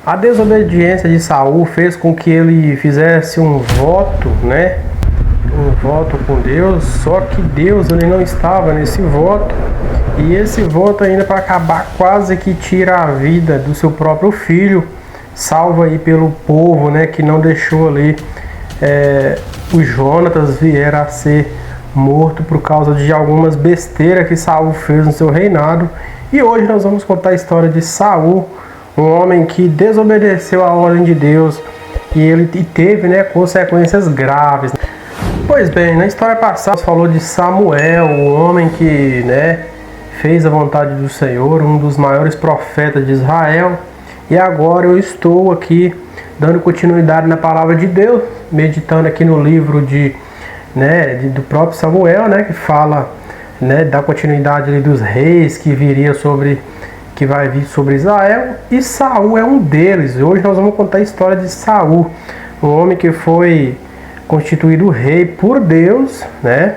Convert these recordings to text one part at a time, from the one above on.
A desobediência de Saul fez com que ele fizesse um voto, né? Um voto com Deus, só que Deus ele não estava nesse voto, e esse voto ainda para acabar quase que tira a vida do seu próprio filho, salvo aí pelo povo, né, que não deixou ali o Jonatas vier a ser morto por causa de algumas besteiras que Saul fez no seu reinado. E hoje nós vamos contar a história de Saul, um homem que desobedeceu a ordem de Deus e ele teve, né, consequências graves. Pois bem, na história passada falou de Samuel, o homem que, né, fez a vontade do Senhor, um dos maiores profetas de Israel. E agora eu estou aqui dando continuidade na palavra de Deus, meditando aqui no livro do próprio Samuel, né, que fala, né, da continuidade ali dos reis que vai vir sobre Israel, e Saul é um deles. Hoje nós vamos contar a história de Saul, um homem que foi constituído rei por Deus, né?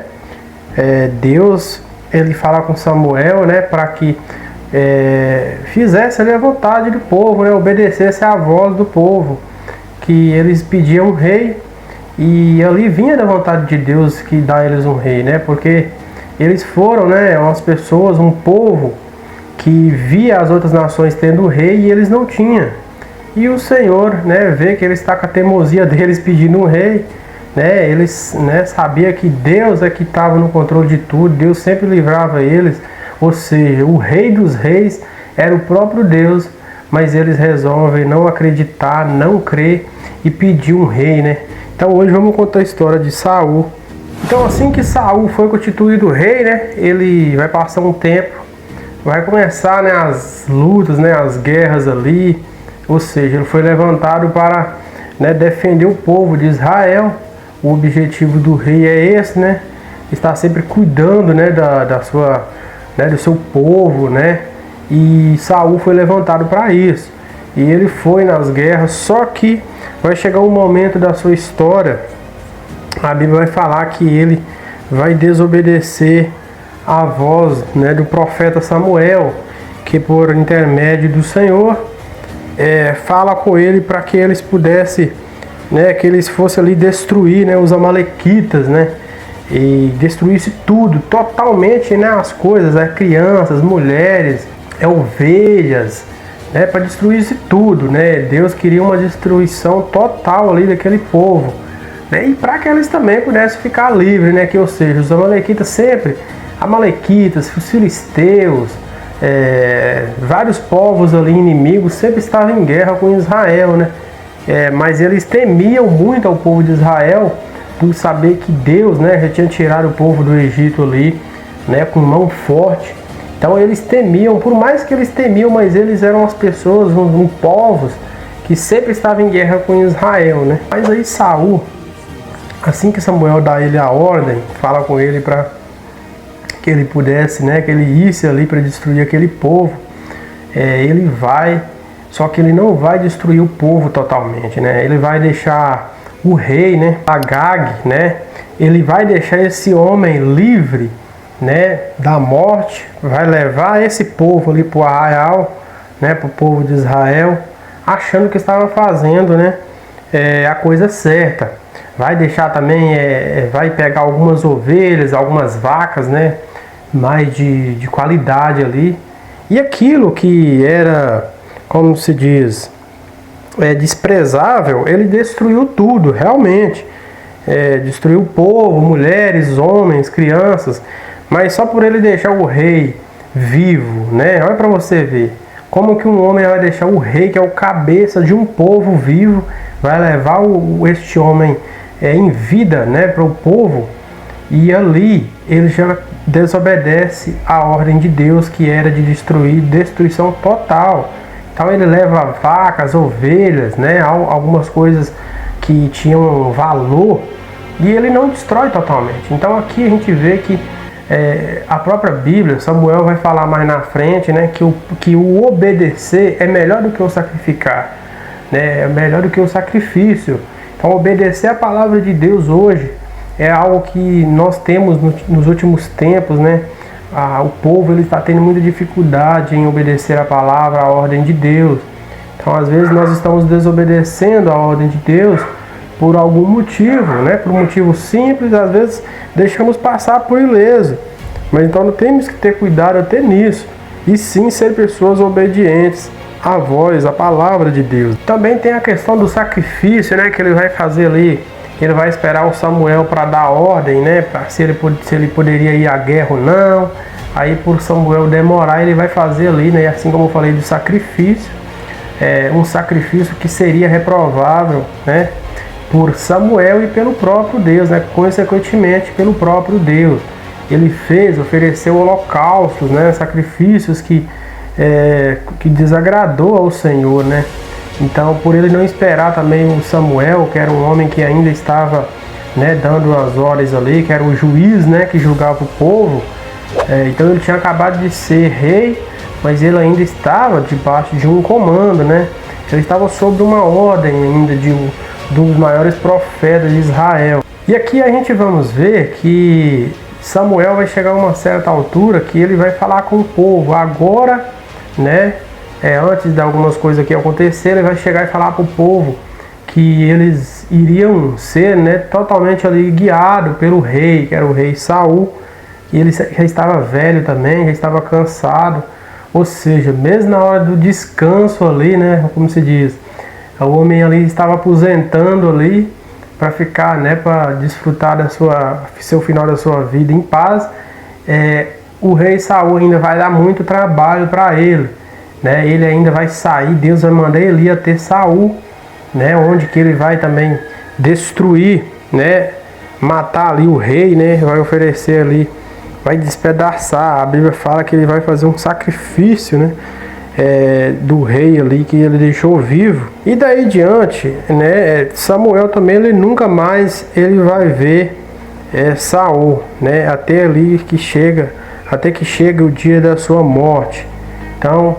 Deus ele fala com Samuel, né, para que fizesse ali a vontade do povo, né, obedecesse à voz do povo, que eles pediam um rei, e ali vinha da vontade de Deus que dá a eles um rei, né, porque eles foram, né, umas pessoas, um povo que via as outras nações tendo rei e eles não tinham. E o Senhor, né, vê que eles estão com a teimosia deles pedindo um rei, né, eles, né, sabia que Deus é que estava no controle de tudo, Deus sempre livrava eles, ou seja, o rei dos reis era o próprio Deus, mas eles resolvem não acreditar, não crer e pedir um rei, né? Então hoje vamos contar a história de Saul. Então assim que Saul foi constituído rei, né, ele vai passar um tempo, vai começar, né, as lutas, né, as guerras ali, ou seja, ele foi levantado para, né, defender o povo de Israel. O objetivo do rei é esse, né? Estar sempre cuidando, né, do seu povo, né? E Saul foi levantado para isso. E ele foi nas guerras, só que vai chegar um momento da sua história, a Bíblia vai falar que ele vai desobedecer a voz, né, do profeta Samuel, que por intermédio do Senhor fala com ele para que eles pudessem, né, que eles fossem ali destruir, né, os amalequitas, né, e destruísse tudo, totalmente, né, as coisas, crianças, mulheres, ovelhas, né, para destruir isso tudo, né. Deus queria uma destruição total ali daquele povo, né, e para que eles também pudessem ficar livres, né, que ou seja, os amalequitas os filisteus, vários povos ali inimigos sempre estavam em guerra com Israel, né. Mas eles temiam muito ao povo de Israel por saber que Deus, né, já tinha tirado o povo do Egito ali, né, com mão forte. Então eles temiam, por mais que eles temiam, mas eles eram as pessoas, povos que sempre estavam em guerra com Israel, né. Mas aí Saul, assim que Samuel dá ele a ordem, fala com ele para que ele pudesse, né, que ele isse ali para destruir aquele povo, ele vai. Só que ele não vai destruir o povo totalmente, né? Ele vai deixar o rei, né, Agag, né? Ele vai deixar esse homem livre, né, da morte. Vai levar esse povo ali para o arraial, né, para o povo de Israel, achando que estava fazendo, né, a coisa certa. Vai deixar também, vai pegar algumas ovelhas, algumas vacas, né, mais de qualidade ali. E aquilo que era, como se diz, desprezável, ele destruiu tudo, realmente. Destruiu o povo, mulheres, homens, crianças, mas só por ele deixar o rei vivo, né? Olha para você ver, como que um homem vai deixar o rei, que é o cabeça de um povo vivo, vai levar este homem em vida, né, para o povo, e ali ele já desobedece a ordem de Deus, que era de destruição total. Então ele leva vacas, ovelhas, né, algumas coisas que tinham valor, e ele não destrói totalmente. Então aqui a gente vê que a própria Bíblia, Samuel vai falar mais na frente, né, que o obedecer é melhor do que o sacrificar, né, é melhor do que o sacrifício. Então obedecer a palavra de Deus hoje é algo que nós temos nos últimos tempos, né? O povo está tendo muita dificuldade em obedecer a palavra, a ordem de Deus. Então, às vezes nós estamos desobedecendo a ordem de Deus por algum motivo, né? Por um motivo simples, às vezes deixamos passar por ileso. Mas então não temos que ter cuidado até nisso, e sim ser pessoas obedientes à voz, à palavra de Deus. Também tem a questão do sacrifício, né? Que ele vai fazer ali. Ele vai esperar o Samuel para dar ordem, né? Se ele poderia ir à guerra ou não. Aí por Samuel demorar, ele vai fazer ali, né? Assim como eu falei do sacrifício, um sacrifício que seria reprovável, né? Por Samuel e pelo próprio Deus, né? Consequentemente pelo próprio Deus. Ele ofereceu holocaustos, né? Sacrifícios que desagradou ao Senhor, né? Então, por ele não esperar também o Samuel, que era um homem que ainda estava, né, dando as ordens ali, que era o juiz, né, que julgava o povo. Então ele tinha acabado de ser rei, mas ele ainda estava debaixo de um comando, né? Ele estava sob uma ordem ainda dos maiores profetas de Israel. E aqui a gente vamos ver que Samuel vai chegar a uma certa altura que ele vai falar com o povo. Agora, né? Antes de algumas coisas aqui acontecerem, ele vai chegar e falar para o povo que eles iriam ser, né, totalmente ali guiados pelo rei, que era o rei Saul. E ele já estava velho também, já estava cansado. Ou seja, mesmo na hora do descanso ali, né, como se diz, o homem ali estava aposentando ali para ficar, né, para desfrutar seu final da sua vida em paz. O rei Saul ainda vai dar muito trabalho para ele, né? Ele ainda vai sair, Deus vai mandar ele ir até Saul, né? Onde que ele vai também destruir, né? Matar ali o rei, né? Vai oferecer ali, vai despedaçar. A Bíblia fala que ele vai fazer um sacrifício, né? Do rei ali que ele deixou vivo. E daí diante, né? Samuel também ele nunca mais ele vai ver Saul, né? Até que chega o dia da sua morte. Então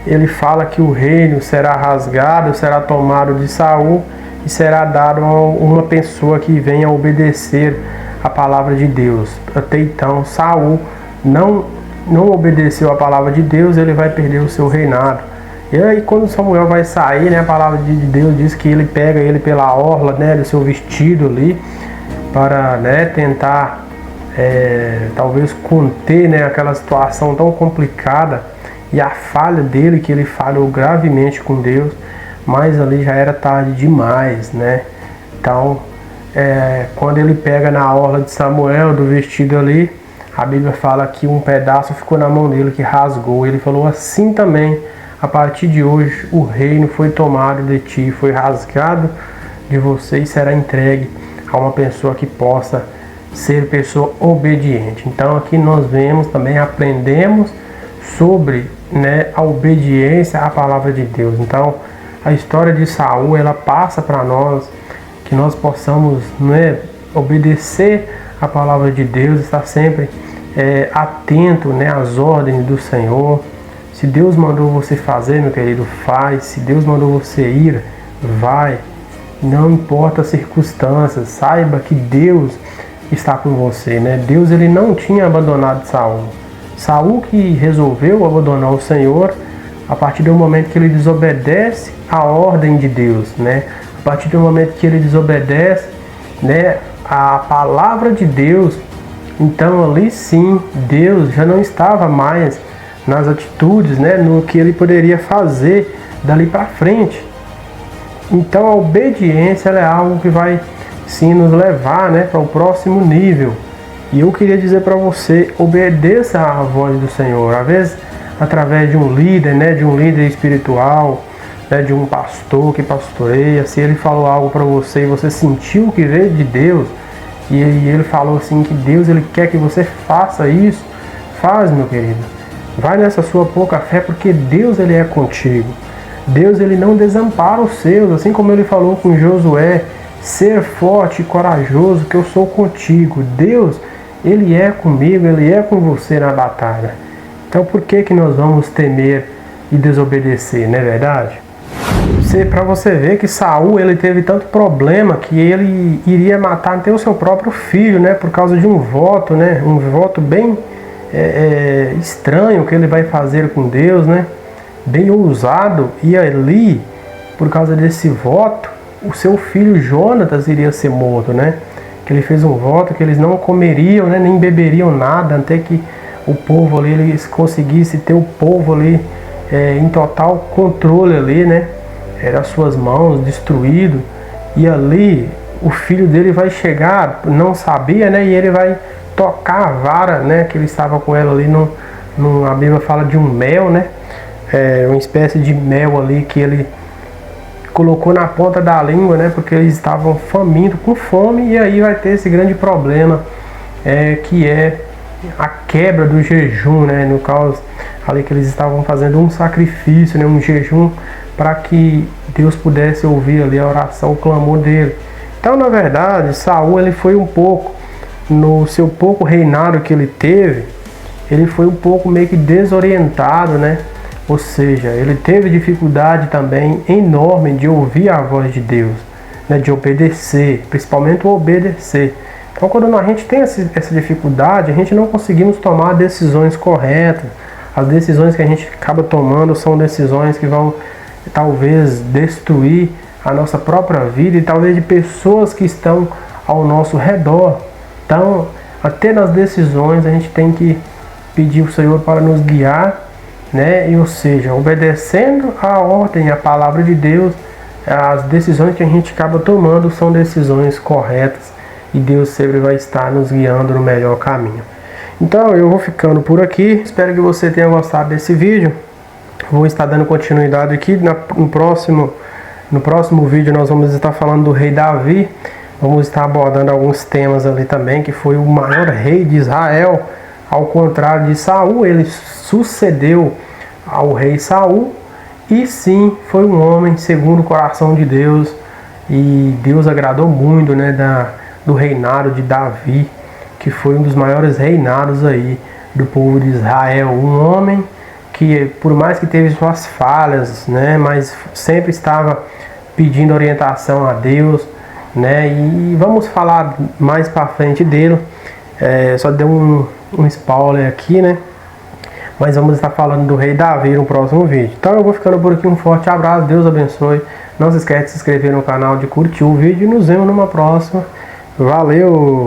ele fala que o reino será rasgado, será tomado de Saul e será dado a uma pessoa que venha obedecer a palavra de Deus. Até então Saul não obedeceu a palavra de Deus, ele vai perder o seu reinado. E aí quando Samuel vai sair, né, a palavra de Deus diz que ele pega ele pela orla, né, do seu vestido ali, para, né, tentar talvez conter, né, aquela situação tão complicada e a falha dele, que ele falhou gravemente com Deus, mas ali já era tarde demais, né? Então, quando ele pega na orla de Samuel, do vestido ali, a Bíblia fala que um pedaço ficou na mão dele que rasgou. Ele falou assim também: a partir de hoje o reino foi tomado de ti, foi rasgado de você e será entregue a uma pessoa que possa ser pessoa obediente. Então aqui nós vemos também, aprendemos sobre, né, a obediência à palavra de Deus. Então a história de Saul, ela passa para nós que nós possamos, né, obedecer a palavra de Deus, estar sempre atento, né, às ordens do Senhor. Se Deus mandou você fazer, meu querido, faz. Se Deus mandou você ir, vai. Não importa as circunstâncias, saiba que Deus está com você, né? Deus, ele não tinha abandonado Saul. Saul que resolveu abandonar o Senhor a partir do momento que ele desobedece à ordem de Deus, né? A partir do momento que ele desobedece, né, a palavra de Deus, então ali sim Deus já não estava mais nas atitudes, né, no que ele poderia fazer dali para frente. Então a obediência é algo que vai sim nos levar, né, para o próximo nível. E eu queria dizer para você: obedeça à voz do Senhor, às vezes através de um líder, né, de um líder espiritual, né, de um pastor que pastoreia. Se ele falou algo para você e você sentiu que veio de Deus, e ele falou assim que Deus, ele quer que você faça isso, faz, meu querido. Vai nessa sua pouca fé, porque Deus, ele é contigo. Deus, ele não desampara os seus, assim como ele falou com Josué: ser forte e corajoso, que eu sou contigo. Deus, ele é comigo, ele é com você na batalha. Então por que nós vamos temer e desobedecer, não é verdade? Para você ver que Saul, ele teve tanto problema que ele iria matar até o seu próprio filho, né, por causa de um voto, né, um voto bem estranho que ele vai fazer com Deus, né. bem ousado, e ali, por causa desse voto, o seu filho Jonatas iria ser morto, né? Que ele fez um voto que eles não comeriam, né, nem beberiam nada, até que o povo ali, eles conseguissem ter o povo ali em total controle ali, né? Era as suas mãos destruído, e ali o filho dele vai chegar, não sabia, né? E ele vai tocar a vara, né? Que ele estava com ela ali, a Bíblia fala de um mel, né? Uma espécie de mel ali que ele colocou na ponta da língua, né? Porque eles estavam famintos, com fome, e aí vai ter esse grande problema, que é a quebra do jejum, né? No caso ali que eles estavam fazendo um sacrifício, né? Um jejum, para que Deus pudesse ouvir ali a oração, o clamor dele. Então, na verdade, Saul, ele foi um pouco, no seu pouco reinado que ele teve, ele foi um pouco meio que desorientado, né? Ou seja, ele teve dificuldade também enorme de ouvir a voz de Deus, né? De obedecer, principalmente o obedecer. Então, quando a gente tem essa dificuldade, a gente não conseguimos tomar decisões corretas. As decisões que a gente acaba tomando são decisões que vão talvez destruir a nossa própria vida e talvez de pessoas que estão ao nosso redor. Então, até nas decisões a gente tem que pedir ao Senhor para nos guiar, né? E, ou seja, obedecendo a ordem, a palavra de Deus, as decisões que a gente acaba tomando são decisões corretas e Deus sempre vai estar nos guiando no melhor caminho. Então eu vou ficando por aqui, espero que você tenha gostado desse vídeo. Vou estar dando continuidade aqui no próximo vídeo. Nós vamos estar falando do rei Davi. Vamos estar abordando alguns temas ali também, que foi o maior rei de Israel. Ao contrário de Saul, ele sucedeu ao rei Saul, e sim, foi um homem segundo o coração de Deus, e Deus agradou muito, né, do reinado de Davi, que foi um dos maiores reinados aí do povo de Israel. Um homem que, por mais que teve suas falhas, né, mas sempre estava pedindo orientação a Deus, né? E vamos falar mais para frente dele. Só deu um spoiler aqui, né? Mas vamos estar falando do rei Davi no próximo vídeo. Então eu vou ficando por aqui, um forte abraço, Deus abençoe. Não se esquece de se inscrever no canal, de curtir o vídeo, e nos vemos numa próxima. Valeu!